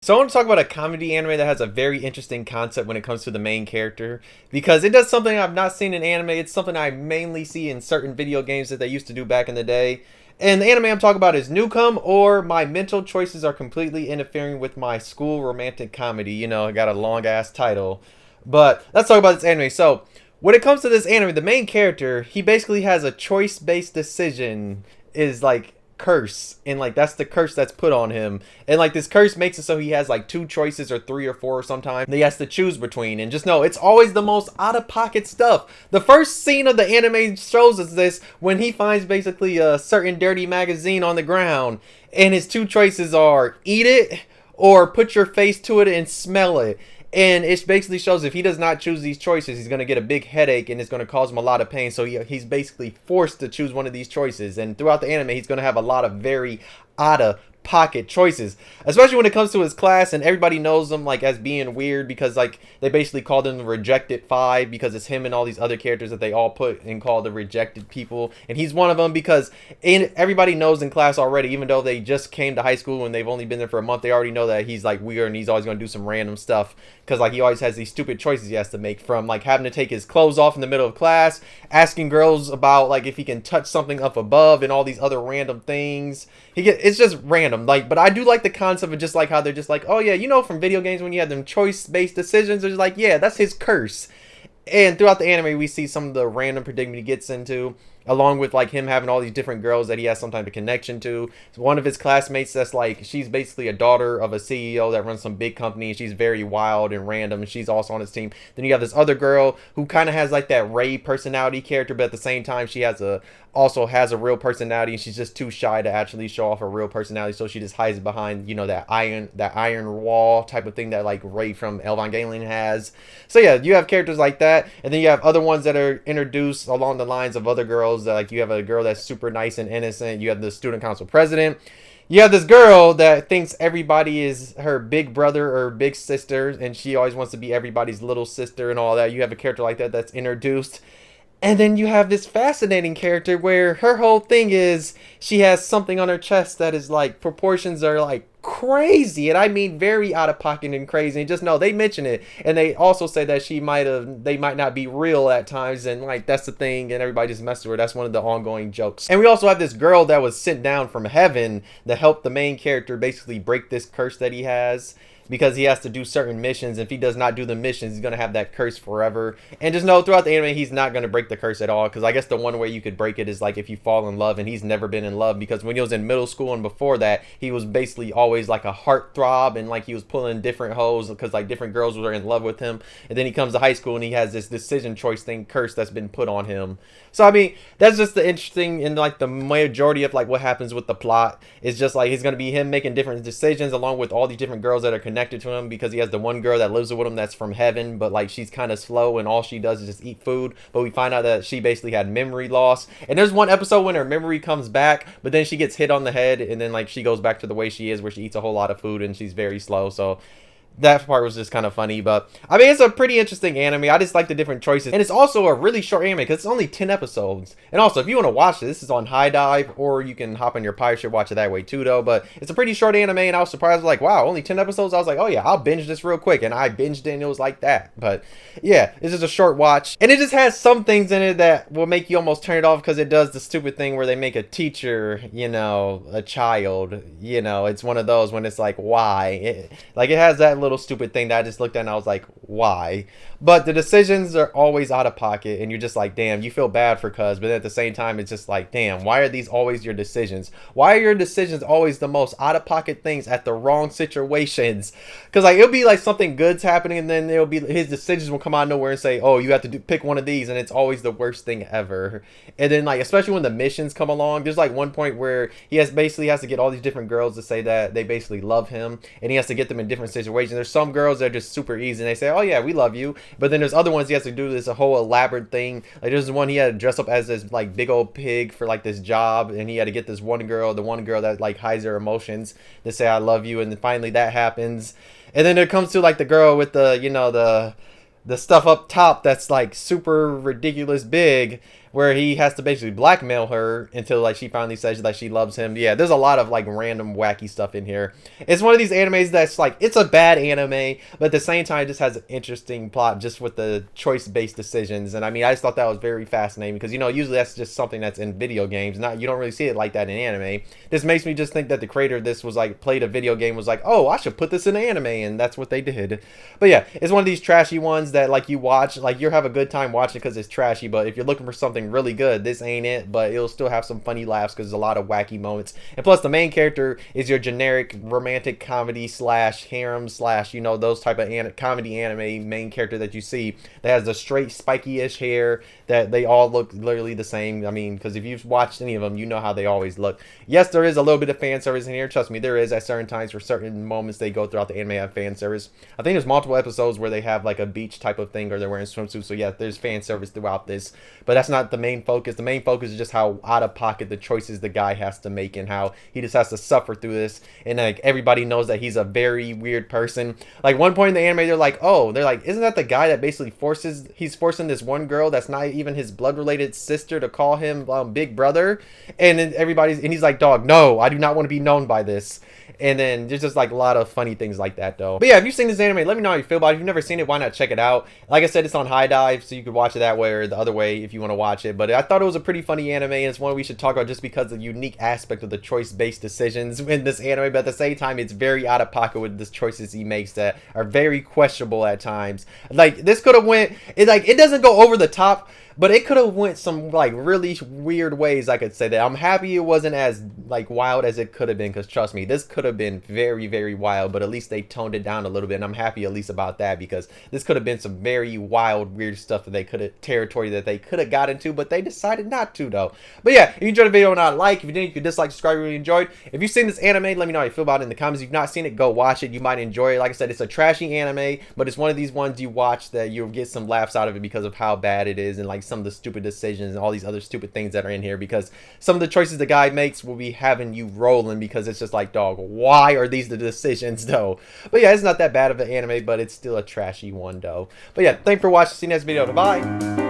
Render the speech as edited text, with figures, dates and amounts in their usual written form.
So I want to talk about a comedy anime that has a very interesting concept when it comes to the main character, because it does something I've not seen in anime. It's something I mainly see in certain video games that they used to do back in the day. And the anime I'm talking about is NouCome, or My Mental Choices Are Completely Interfering with My School Romantic Comedy. You know, it got a long ass title. But let's talk about this anime. So when it comes to this anime, the main character, he basically has a choice-based decision is like curse, and like that's the curse that's put on him, and like this curse makes it so he has like two choices or three or four sometimes that he has to choose between. And just know it's always the most out-of-pocket stuff. The first scene of the anime shows us this when he finds basically a certain dirty magazine on the ground, and his two choices are eat it or put your face to it and smell it. And it basically shows if he does not choose these choices, he's going to get a big headache and it's going to cause him a lot of pain. So he's basically forced to choose one of these choices. And throughout the anime, he's going to have a lot of very out-of-pocket choices, especially when it comes to his class. And everybody knows him like as being weird because like they basically called him the Rejected Five, because it's him and all these other characters that they all put and call the rejected people. And he's one of them because everybody knows in class already, even though they just came to high school and they've only been there for a month, they already know that he's like weird and he's always going to do some random stuff, because like he always has these stupid choices he has to make, from like having to take his clothes off in the middle of class, asking girls about like if he can touch something up above, and all these other random things. It's just random. Like, but I do like the concept of just like how they're just like, oh yeah, you know, from video games when you have them choice-based decisions, it's like, yeah, that's his curse. And throughout the anime, we see some of the random predicament he gets into, along with like him having all these different girls that he has some type of connection to. One of his classmates that's like, she's basically a daughter of a CEO that runs some big company. She's very wild and random, and she's also on his team. Then you have this other girl who kind of has like that Ray personality character, but at the same time she also has a real personality, and she's just too shy to actually show off her real personality, so she just hides behind, you know, that iron wall type of thing that like Ray from Evangelion has. So yeah, you have characters like that, and then you have other ones that are introduced along the lines of other girls. Like you have a girl that's super nice and innocent. You have the student council president. You have this girl that thinks everybody is her big brother or big sister, and she always wants to be everybody's little sister and all that. You have a character like that that's introduced. And then you have this fascinating character where her whole thing is she has something on her chest that is like, proportions are like crazy, and I mean very out of pocket and crazy. And just know they mention it, and they also say that they might not be real at times, and like that's the thing, and everybody just messes with her. That's one of the ongoing jokes. And we also have this girl that was sent down from heaven to help the main character basically break this curse that he has, because he has to do certain missions. If he does not do the missions, he's going to have that curse forever. And just know throughout the anime, he's not going to break the curse at all, because I guess the one way you could break it is like if you fall in love, and he's never been in love, because when he was in middle school and before that, he was basically always like a heartthrob, and like he was pulling different hoes because like different girls were in love with him. And then he comes to high school and he has this decision choice thing curse that's been put on him. So I mean, that's just the interesting, and like the majority of like what happens with the plot is just like he's going to be him making different decisions along with all these different girls that are connected to him, because he has the one girl that lives with him that's from heaven, but like she's kind of slow and all she does is just eat food. But we find out that she basically had memory loss, and there's one episode when her memory comes back, but then she gets hit on the head, and then like she goes back to the way she is, where she eats a whole lot of food and she's very slow. So that part was just kind of funny. But I mean, it's a pretty interesting anime. I just like the different choices, and it's also a really short anime because it's only 10 episodes. And also, if you want to watch this is on High Dive, or you can hop on your pirate ship, watch it that way too though. But it's a pretty short anime, and I was surprised, like, wow, only 10 episodes. I was like, oh yeah, I'll binge this real quick, and I binged it and it was like that. But yeah, it's just a short watch, and it just has some things in it that will make you almost turn it off, because it does the stupid thing where they make a teacher, you know, a child. You know, it's one of those when it's like, why? It has that little stupid thing that I just looked at and I was like, why? But the decisions are always out of pocket, and you're just like, damn, you feel bad for Cuz, but at the same time it's just like, damn, why are these always your decisions? Why are your decisions always the most out of pocket things at the wrong situations? Because like it'll be like something good's happening, and then it'll be his decisions will come out of nowhere and say, oh, you have to pick one of these, and it's always the worst thing ever. And then like, especially when the missions come along, there's like one point where he basically has to get all these different girls to say that they basically love him, and he has to get them in different situations. There's some girls that are just super easy, and they say, oh yeah, we love you. But then there's other ones he has to do this a whole elaborate thing. Like there's one he had to dress up as this like big old pig for like this job, and he had to get this one girl, the one girl that like hides her emotions, to say I love you. And then finally that happens. And then it comes to like the girl with the, you know, the stuff up top that's like super ridiculous big, where he has to basically blackmail her until like she finally says that she loves him. Yeah, there's a lot of like random wacky stuff in here. It's one of these animes that's like, it's a bad anime, but at the same time it just has an interesting plot just with the choice-based decisions. And I mean, I just thought that was very fascinating because, you know, usually that's just something that's in video games. Not, you don't really see it like that in anime. This makes me just think that the creator of this was like, played a video game, was like, oh, I should put this in anime, and that's what they did. But yeah, it's one of these trashy ones that like you watch, like you have a good time watching because it's trashy, but if you're looking for something really good, this ain't it. But it'll still have some funny laughs because there's a lot of wacky moments. And plus the main character is your generic romantic comedy slash harem slash, you know, those type of comedy anime main character that you see that has the straight spiky-ish hair, that they all look literally the same. I mean, because if you've watched any of them, you know how they always look. Yes, there is a little bit of fan service in here. Trust me, there is at certain times. For certain moments they go throughout the anime have fan service. I think there's multiple episodes where they have like a beach type of thing, or they're wearing swimsuits. So yeah, there's fan service throughout this, but that's not the main focus. The main focus is just how out of pocket the choices the guy has to make, and how he just has to suffer through this. And like everybody knows that he's a very weird person. Like one point in the anime, they're like, isn't that the guy that basically he's forcing this one girl that's not even his blood related sister to call him big brother? And then he's like, dog, no, I do not want to be known by this. And then there's just like a lot of funny things like that though. But yeah, if you've seen this anime, let me know how you feel about it. If you've never seen it, why not check it out? Like I said, it's on High Dive, so you could watch it that way or the other way if you want to watch it. But I thought it was a pretty funny anime, and it's one we should talk about just because of the unique aspect of the choice-based decisions in this anime. But at the same time, it's very out of pocket with the choices he makes that are very questionable at times. Like this could have it doesn't go over the top, but it could have went some like really weird ways. I could say that. I'm happy it wasn't as like wild as it could have been, because trust me, this could have been very, very wild, but at least they toned it down a little bit, and I'm happy at least about that, because this could have been some very wild, weird stuff that they could have, territory that they could have got into, but they decided not to though. But yeah, if you enjoyed the video, not like. If you didn't, you could dislike, subscribe, really enjoyed. If you've seen this anime, let me know how you feel about it in the comments. If you've not seen it, go watch it. You might enjoy it. Like I said, it's a trashy anime, but it's one of these ones you watch that you'll get some laughs out of it because of how bad it is, and like some of the stupid decisions and all these other stupid things that are in here, because some of the choices the guy makes will be having you rolling, because it's just like, dog, why are these the decisions though? But yeah, it's not that bad of an anime, but it's still a trashy one though. But yeah, thanks for watching. See you next video. Bye.